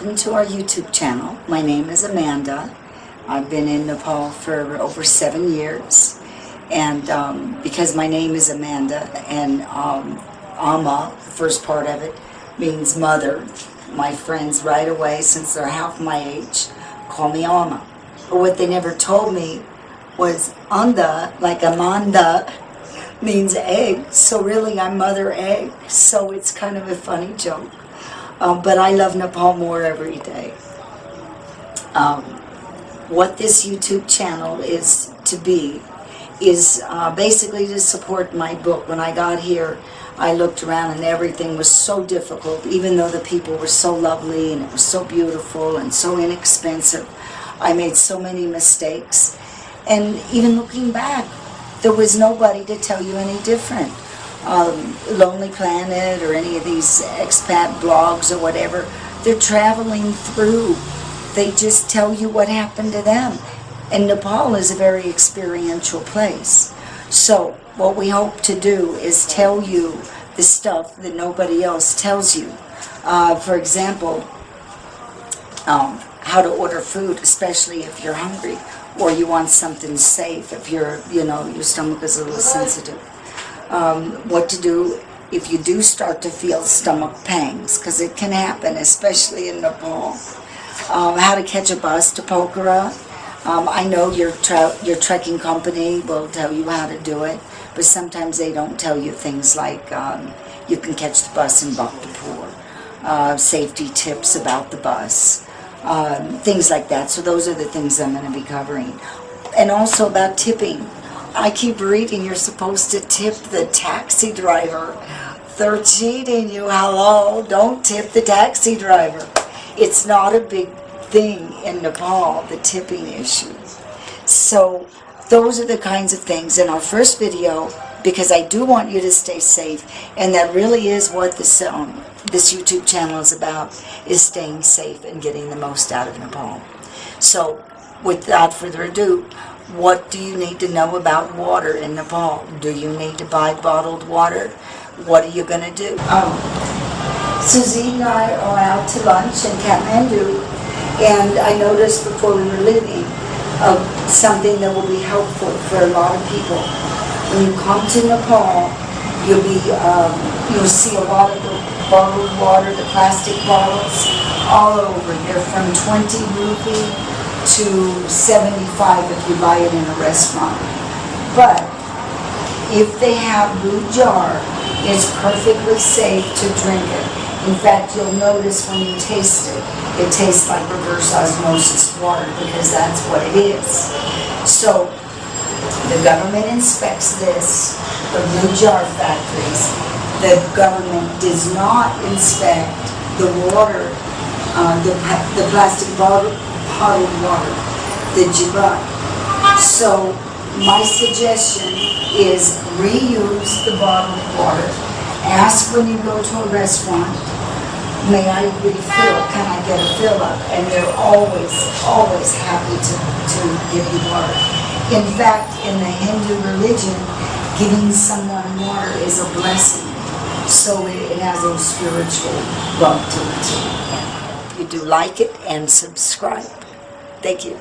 welcome to our YouTube channel. My name is Amanda. I've been in Nepal for over 7 years, and because my name is Amanda, and Amma, the first part of it, means mother, my friends right away, since they're half my age, call me Amma. But what they never told me was Anda, like Amanda, means egg, so really I'm Mother Egg, so it's kind of a funny joke. But I love Nepal more every day. What this YouTube channel is to be is basically to support my book. When I got here, I looked around and everything was so difficult, even though the people were so lovely and it was so beautiful and so inexpensive. I made so many mistakes, and even looking back, there was nobody to tell you any different. Lonely Planet or any of these expat blogs or whatever, they're traveling through. They just tell you what happened to them. And Nepal is a very experiential place. So what we hope to do is tell you the stuff that nobody else tells you. For example, how to order food, especially if you're hungry or you want something safe, if you're, your stomach is a little sensitive. What to do if you do start to feel stomach pangs, because it can happen, especially in Nepal. How to catch a bus to Pokhara. I know your trekking company will tell you how to do it, but sometimes they don't tell you things like you can catch the bus in Bhaktapur, safety tips about the bus, things like that. So those are the things I'm going to be covering. And also about tipping. I keep reading you're supposed to tip the taxi driver. They're cheating you. Hello, don't tip the taxi driver. It's not a big thing in Nepal, the tipping issue. So those are the kinds of things in our first video, because I do want you to stay safe, and that really is what this YouTube channel is about, is staying safe and getting the most out of Nepal. So without further ado, what do you need to know about water in Nepal? Do you need to buy bottled water? What are you going to do? Susie and I are out to lunch in Kathmandu, and I noticed before we were leaving something that will be helpful for a lot of people. When you come to Nepal, you'll see a lot of the bottled water, the plastic bottles, all over. They're from 20 rupee to 75 if you buy it in a restaurant. But if they have blue jar, it's perfectly safe to drink it. In fact, you'll notice when you taste it, it tastes like reverse osmosis water, because that's what it is. So the government inspects this, the blue jar factories. The government does not inspect the water, the plastic bottled water that you buy. So my suggestion is reuse the bottled water. Ask when you go to a restaurant, may I refill? Can I get a fill up? And they're always happy to give you water. In fact, in the Hindu religion, giving someone water is a blessing. So it has a spiritual bump to it too. You do like it and subscribe. Thank you.